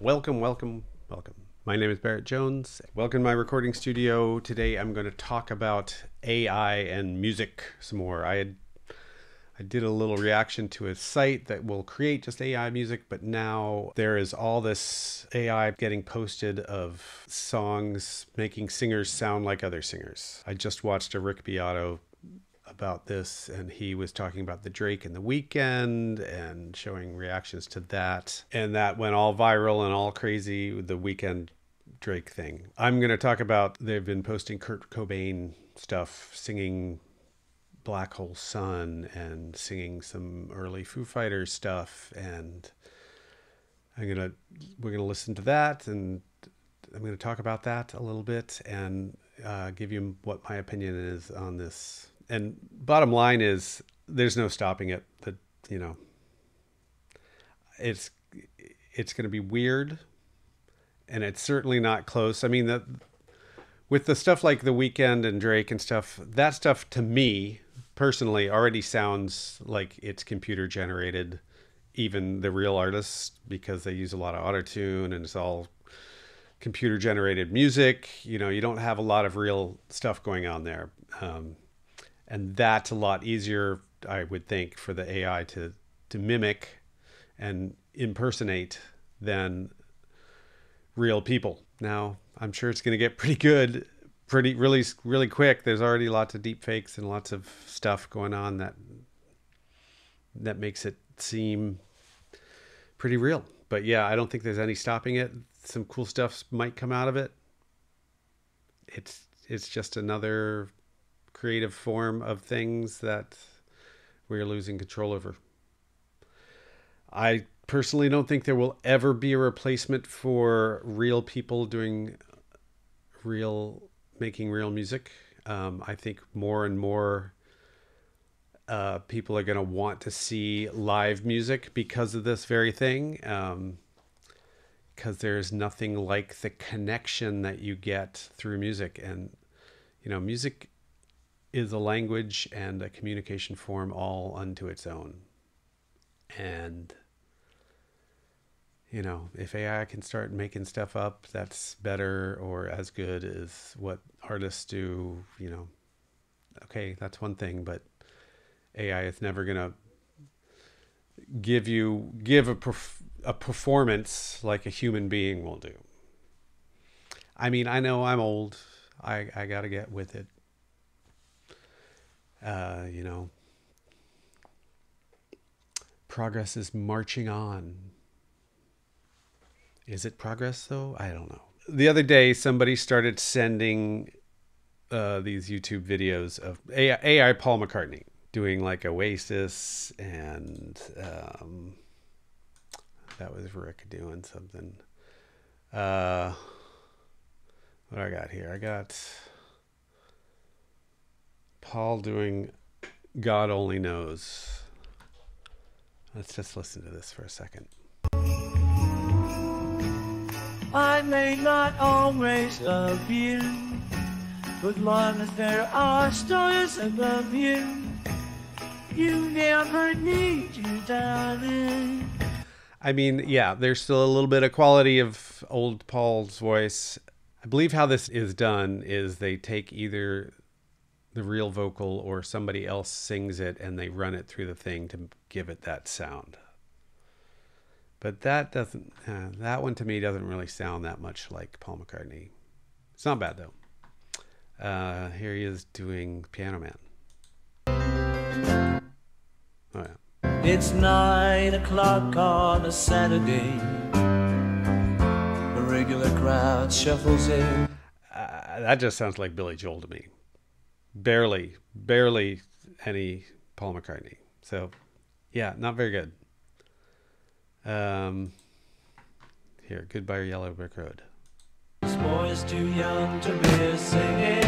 Welcome, welcome, welcome. My name is Barrett Jones. Welcome to my recording studio. Today I'm going to talk about AI and music some more. I did a little reaction to a site that will create just AI music, but now there is all this AI getting posted of songs making singers sound like other singers. I just watched a Rick Beato about this, and he was talking about the Drake and the Weeknd and showing reactions to that, and that went all viral and all crazy with the Weeknd Drake thing. I'm going to talk about, they've been posting Kurt Cobain stuff, singing Black Hole Sun and singing some early Foo Fighters stuff, and we're going to listen to that, and I'm going to talk about that a little bit and give you what my opinion is on this. And bottom line is, there's no stopping it. That, you know, it's going to be weird, and it's certainly not close. I mean, that with the stuff like the Weeknd and Drake and stuff, that stuff to me personally already sounds like it's computer generated. Even the real artists, because they use a lot of auto-tune and it's all computer generated music. You know, you don't have a lot of real stuff going on there. And that's a lot easier, I would think, for the AI to mimic and impersonate than real people. Now, I'm sure it's going to get pretty good, really quick. There's already lots of deep fakes and lots of stuff going on that makes it seem pretty real. But yeah, I don't think there's any stopping it. Some cool stuff might come out of it. It's just another creative form of things that we're losing control over. I personally don't think there will ever be a replacement for real people making real music. I think more and more people are going to want to see live music because of this very thing. Because there's nothing like the connection that you get through music. And, you know, music is a language and a communication form all unto its own. And, you know, if AI can start making stuff up that's better or as good as what artists do, you know, okay, that's one thing, but AI is never going to give a performance like a human being will do. I mean, I know I'm old. I got to get with it. You know, progress is marching on. Is it progress though? I don't know. The other day, somebody started sending these YouTube videos of AI Paul McCartney doing like Oasis, and that was Rick doing something. What do I got here? I got Paul doing God Only Knows. Let's just listen to this for a second. I may not always love you, but long as there are stars above you, you never need you, darling. I mean, yeah, there's still a little bit of quality of old Paul's voice. I believe how this is done is they take either the real vocal or somebody else sings it and they run it through the thing to give it that sound. But that doesn't, that one to me doesn't really sound that much like Paul McCartney. It's not bad though. Here he is doing Piano Man. Oh yeah. It's 9 o'clock on a Saturday. The regular crowd shuffles in. That just sounds like Billy Joel to me. Barely any Paul McCartney. So yeah, not very good. Here, Goodbye Yellow Brick Road. This boy is too young to be singing.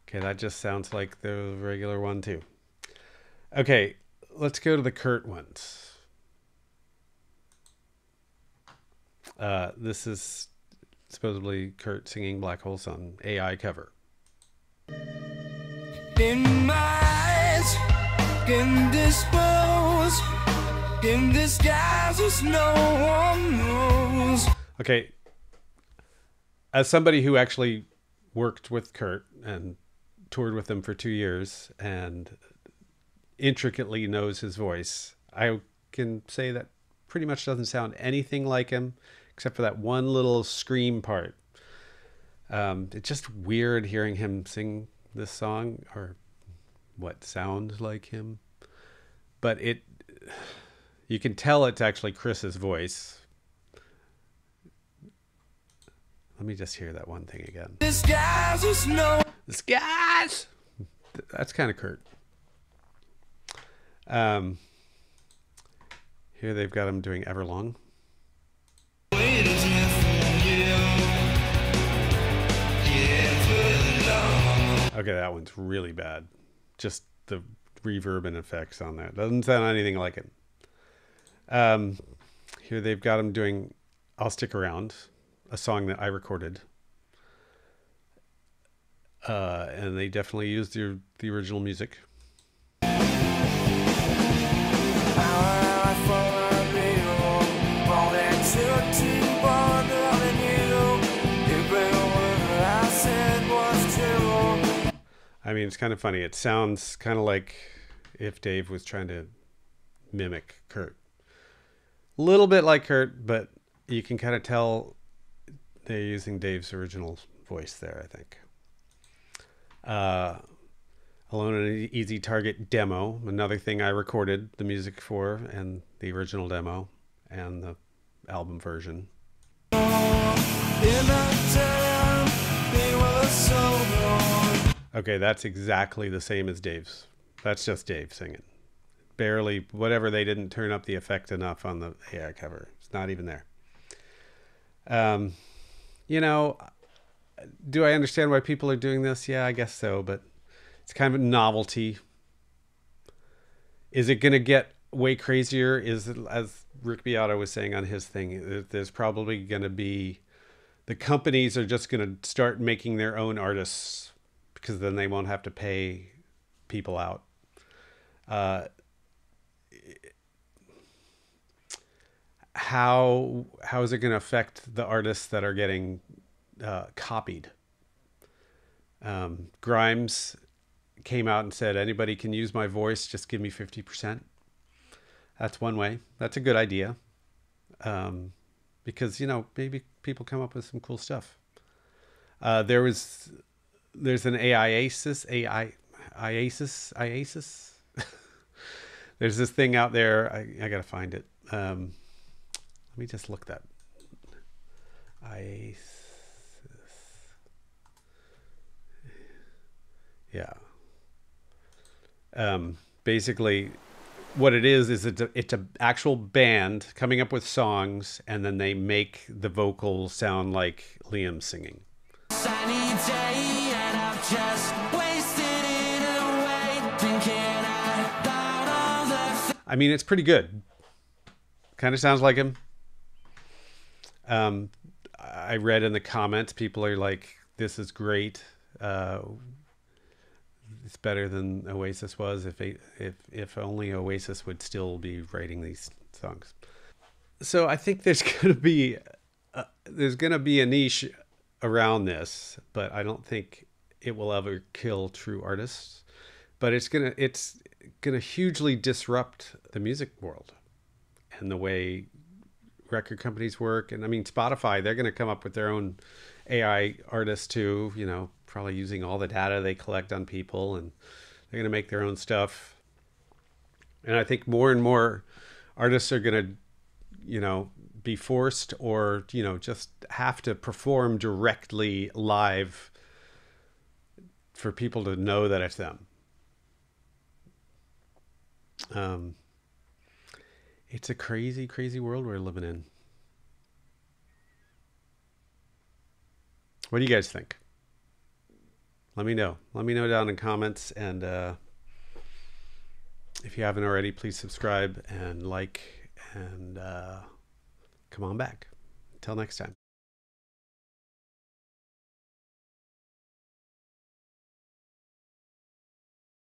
Okay, that just sounds like the regular one too. Okay, let's go to the Kurt ones. This is supposedly Kurt singing Black Hole Sun, AI cover. In my eyes, indisposed, in disguises no one knows. Okay, as somebody who actually worked with Kurt and toured with him for 2 years and intricately knows his voice, I can say that pretty much doesn't sound anything like him except for that one little scream part. It's just weird hearing him sing this song, or what sounds like him, but you can tell it's actually Chris's voice. Let me just hear that one thing again. This guy's that's kind of Kurt. Here they've got him doing Everlong. Okay, that one's really bad. Just the reverb and effects on that. Doesn't sound anything like it. Here they've got him doing I'll Stick Around, a song that I recorded. And they definitely used the original music. I mean, it's kind of funny. It sounds kind of like if Dave was trying to mimic Kurt. A little bit like Kurt, but you can kind of tell they're using Dave's original voice there, I think. Alone in an Easy Target demo, another thing I recorded the music for, and the original demo and the album version. Okay, that's exactly the same as Dave's. That's just Dave singing. Barely, whatever, they didn't turn up the effect enough on the AI cover. It's not even there. You know, do I understand why people are doing this? Yeah, I guess so, but it's kind of a novelty. Is it going to get way crazier? Is it, as Rick Beato was saying on his thing, there's probably going to be, the companies are just going to start making their own artists, because then they won't have to pay people out. How is it going to affect the artists that are getting copied? Grimes came out and said, anybody can use my voice, just give me 50%. That's one way. That's a good idea. Because, you know, maybe people come up with some cool stuff. There's an IASIS. There's this thing out there. I gotta find it. Let me just look that. IASIS. Yeah. Basically, what it is it's an actual band coming up with songs, and then they make the vocals sound like Liam singing. Sunny day and I've just wasted it away, thinking about all the I mean, it's pretty good. Kind of sounds like him. I read in the comments, people are like, this is great. It's better than Oasis was. If only Oasis would still be writing these songs. So I think there's gonna be a niche around this, but I don't think it will ever kill true artists. But it's gonna hugely disrupt the music world and the way record companies work. And I mean, Spotify, they're gonna come up with their own AI artists too, you know, probably using all the data they collect on people, and they're going to make their own stuff. And I think more and more artists are going to, you know, be forced or, you know, just have to perform directly live for people to know that it's them. It's a crazy, crazy world we're living in. What do you guys think? Let me know. Let me know down in comments. And if you haven't already, please subscribe and like, and come on back. Until next time.